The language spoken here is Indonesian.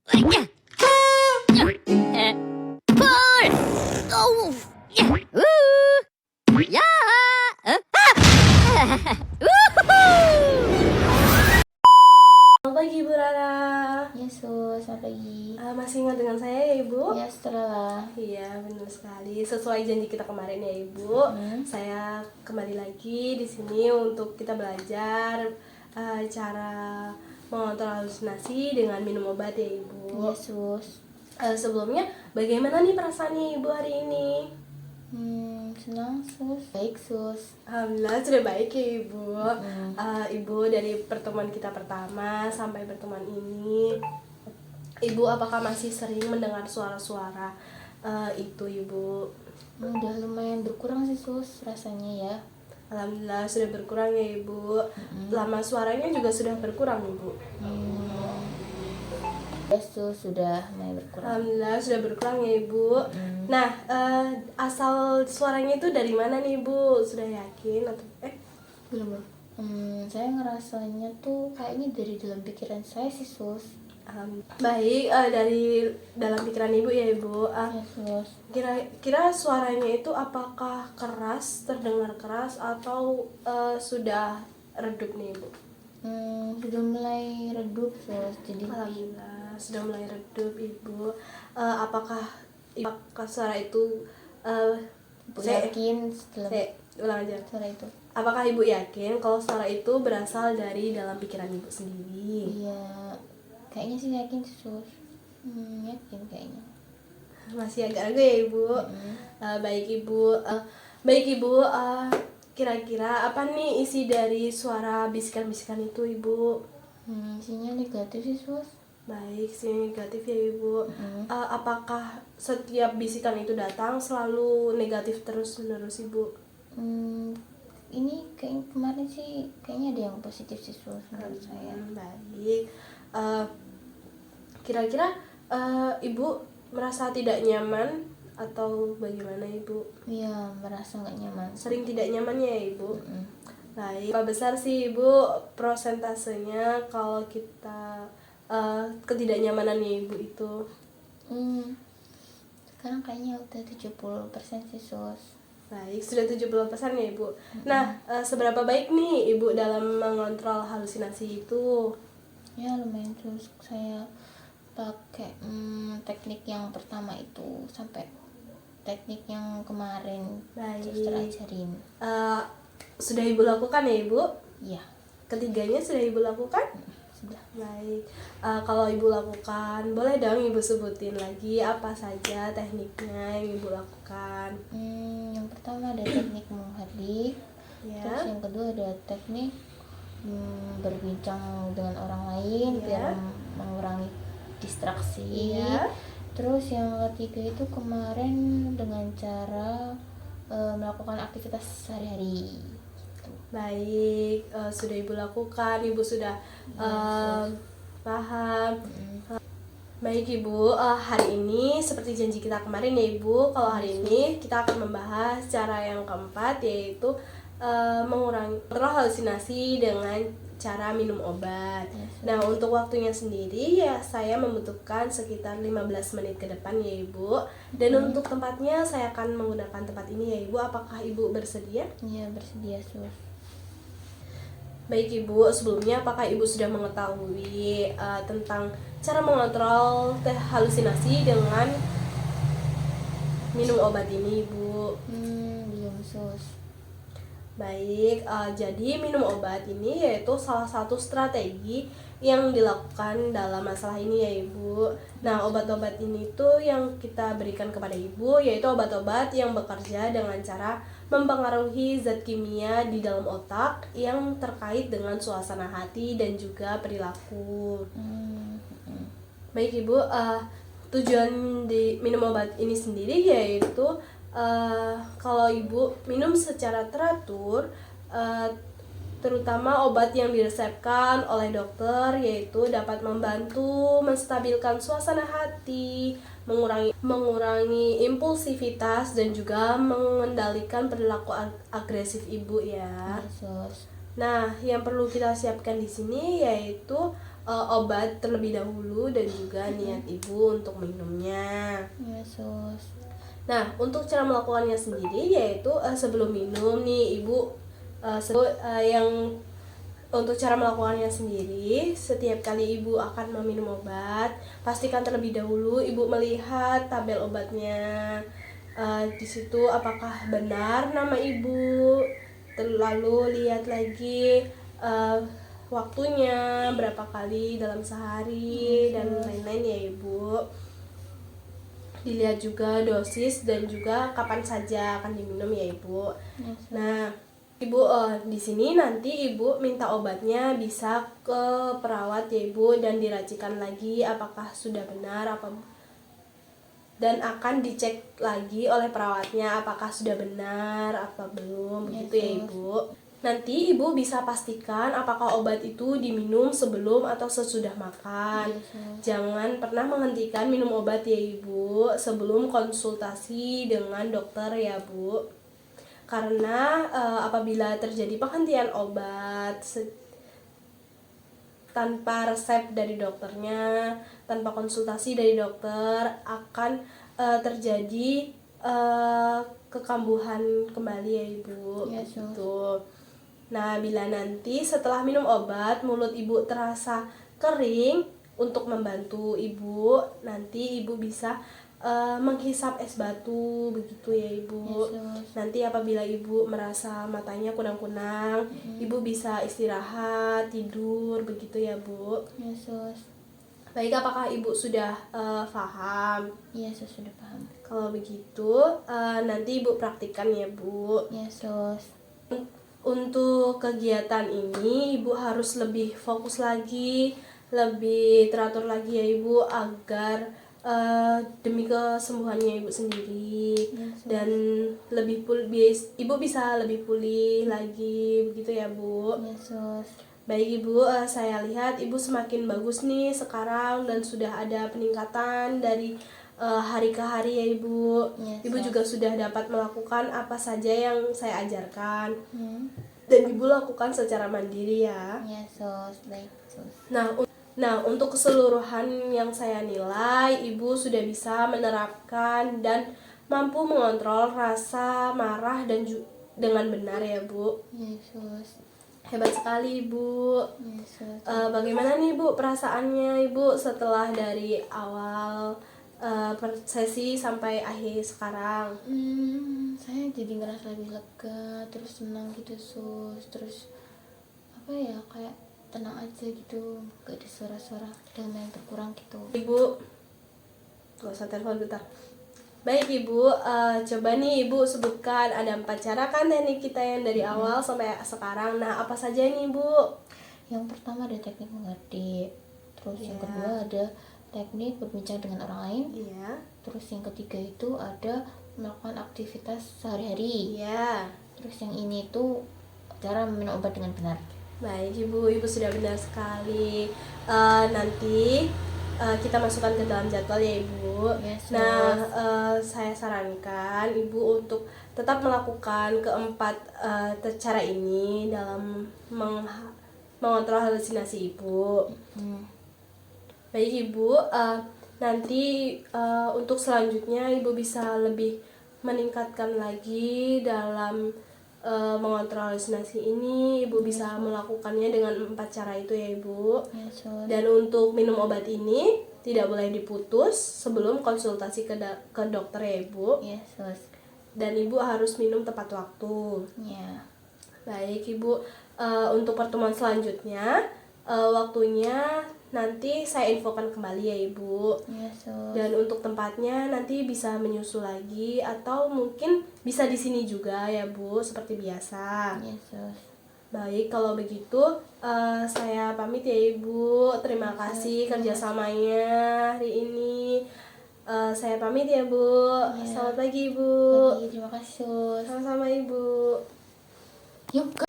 Pull! Oh! Ya! Selamat pagi Ibu Rara. Ya sus, selamat pagi. Masih ingat dengan saya ya Ibu? Ya setelah Iya benar sekali. Sesuai janji kita kemarin ya Ibu. Saya kembali lagi di sini untuk kita belajar cara mengontrol halusinasi dengan minum obat ya Ibu. ya sus. Sebelumnya bagaimana nih perasaannya Ibu hari ini? Senang sus. Baik sus. Alhamdulillah sudah baik ya Ibu. Ibu dari pertemuan kita pertama sampai pertemuan ini, Ibu apakah masih sering mendengar suara-suara itu Ibu? Udah lumayan berkurang sih sus rasanya ya. Alhamdulillah sudah berkurang ya Ibu. Lama suaranya juga sudah berkurang Ibu. Ya sus, sudah mulai berkurang. Alhamdulillah sudah berkurang ya Ibu. Nah, asal suaranya itu dari mana nih Ibu? Sudah yakin atau belum? Saya ngerasanya tuh kayaknya dari dalam pikiran saya sih sus. Baik, dari dalam pikiran Ibu ya Ibu. Ya sus. Kira-kira suaranya itu apakah keras, terdengar keras atau sudah redup nih Ibu? Sudah mulai redup sus. Jadi Alhamdulillah sudah mulai redup Ibu. Apakah suara itu saya yakin setelah ulang aja. suara itu. Apakah Ibu yakin kalau suara itu berasal dari dalam pikiran Ibu sendiri? Iya, kayaknya sih yakin sih sus. Yakin kayaknya. Masih agak ragu ya Ibu. Baik Ibu, kira-kira apa nih isi dari suara bisikan-bisikan itu Ibu? Isinya negatif sih sus. Baik, sih negatif ya Ibu. Apakah setiap bisikan itu datang selalu negatif terus-menerus Ibu? Ini kayaknya kemarin sih kayaknya ada yang positif sih sus menurut saya. Baik. Kira-kira Ibu merasa tidak nyaman atau bagaimana Ibu? Iya, merasa nggak nyaman. Sering tidak nyaman ya Ibu? Baik. Berapa besar sih Ibu prosentasenya kalau kita ketidaknyamanannya Ibu itu? Sekarang kayaknya udah 70% sih sus. Baik, sudah 70% ya Ibu. Nah, seberapa baik nih Ibu dalam mengontrol halusinasi itu? Ya lumayan sus. Saya pakai teknik yang pertama itu sampai teknik yang kemarin suster Baik. ajarin. Sudah Ibu lakukan ya Ibu? Iya, Ketiganya sudah Ibu lakukan? sudah. Baik. Kalau Ibu lakukan, boleh dong Ibu sebutin lagi apa saja tekniknya yang Ibu lakukan? Yang pertama ada teknik menghardik. Ya. Terus yang kedua ada teknik berbincang dengan orang lain biar mengurangi distraksi. Iya. Terus yang ketiga itu kemarin dengan cara melakukan aktivitas sehari-hari. Baik, sudah Ibu lakukan, Ibu sudah paham. Baik Ibu, hari ini seperti janji kita kemarin ya Ibu, kalau hari ini kita akan membahas cara yang keempat, yaitu mengurangi halusinasi dengan cara minum obat. Nah, untuk waktunya sendiri ya saya membutuhkan sekitar 15 menit ke depan ya Ibu. Dan untuk tempatnya saya akan menggunakan tempat ini ya Ibu. Apakah Ibu bersedia? Iya, bersedia sus. Baik Ibu, sebelumnya apakah Ibu sudah mengetahui tentang cara mengontrol halusinasi dengan minum obat ini Ibu? Belum sus. Baik, jadi minum obat ini yaitu salah satu strategi yang dilakukan dalam masalah ini ya Ibu. Nah, obat-obat ini tuh yang kita berikan kepada Ibu yaitu obat-obat yang bekerja dengan cara mempengaruhi zat kimia di dalam otak yang terkait dengan suasana hati dan juga perilaku. Baik Ibu, tujuan di minum obat ini sendiri yaitu kalau Ibu minum secara teratur, terutama obat yang diresepkan oleh dokter, yaitu dapat membantu menstabilkan suasana hati, mengurangi impulsivitas dan juga mengendalikan perilaku agresif Ibu ya. Sus. Nah, yang perlu kita siapkan di sini yaitu obat terlebih dahulu dan juga niat ibu untuk minumnya. Ya sus. Nah, untuk cara melakukannya sendiri yaitu sebelum minum nih ibu yang untuk cara melakukannya sendiri, setiap kali ibu akan meminum obat, pastikan terlebih dahulu ibu melihat tabel obatnya. Di situ apakah benar nama ibu, lalu lihat lagi waktunya berapa kali dalam sehari dan lain-lain ya ibu. Dilihat juga dosis dan juga kapan saja akan diminum ya ibu. Nah, ibu di sini nanti ibu minta obatnya bisa ke perawat ya ibu dan diracikan lagi apakah sudah benar dan akan dicek lagi oleh perawatnya apakah sudah benar apa belum begitu ya ibu. Nanti ibu bisa pastikan apakah obat itu diminum sebelum atau sesudah makan. Jangan pernah menghentikan minum obat ya ibu sebelum konsultasi dengan dokter ya bu. Karena apabila terjadi penghentian obat tanpa resep dari dokternya, tanpa konsultasi dari dokter, akan terjadi kekambuhan kembali ya ibu. Gitu. Nah, bila nanti setelah minum obat mulut ibu terasa kering, untuk membantu ibu, nanti ibu bisa menghisap es batu begitu ya ibu. Nanti apabila ibu merasa matanya kunang-kunang, ibu bisa istirahat, tidur begitu ya bu. Baik, apakah ibu sudah paham? Iya sus, sudah paham. Kalau begitu nanti ibu praktikkan ya bu. Iya sus. Untuk kegiatan ini ibu harus lebih fokus lagi, lebih teratur lagi ya ibu agar demi kesembuhannya ibu sendiri dan lebih ibu bisa lebih pulih lagi begitu ya bu. Baik ibu, saya lihat ibu semakin bagus nih sekarang dan sudah ada peningkatan dari hari ke hari ya ibu. Ibu juga sudah dapat melakukan apa saja yang saya ajarkan dan ibu lakukan secara mandiri ya. Baik sus. Nah, untuk keseluruhan yang saya nilai, ibu sudah bisa menerapkan dan mampu mengontrol rasa marah dan dengan benar ya bu. Hebat sekali ibu. Bagaimana nih bu perasaannya ibu setelah dari awal sesi sampai akhir sekarang? Saya jadi ngerasa lebih lega, terus senang gitu sus, terus apa ya, kayak tenang aja gitu, gak ada suara-suara dalam yang berkurang gitu. Ibu, gak usah telepon bentar. Baik ibu, coba nih ibu sebutkan ada 4 cara kan teknik kita yang dari awal sampai sekarang. Nah, apa saja nih ibu? Yang pertama ada teknik mengerti, terus yang kedua ada teknik berbincang dengan orang lain, terus yang ketiga itu ada melakukan aktivitas sehari-hari, terus yang ini tuh cara minum obat dengan benar. Baik ibu sudah benar sekali. Nanti kita masukkan ke dalam jadwal ya ibu. Nah, saya sarankan ibu untuk tetap melakukan keempat cara ini dalam mengontrol halusinasi ibu. Baik ibu, nanti untuk selanjutnya ibu bisa lebih meningkatkan lagi dalam mengontrol halusinasi ini. Ibu bisa melakukannya dengan 4 cara itu ya ibu. Dan untuk minum obat ini tidak boleh diputus sebelum konsultasi ke dokter ya ibu. Dan ibu harus minum tepat waktu. Baik ibu, untuk pertemuan selanjutnya waktunya nanti saya infokan kembali ya ibu. Dan untuk tempatnya nanti bisa menyusul lagi atau mungkin bisa di sini juga ya bu, seperti biasa. Baik, kalau begitu saya pamit ya ibu. Terima kasih kerjasamanya hari ini. Saya pamit ya bu. Selamat pagi ibu. Terima kasih sus. Sama-sama ibu. Yuk.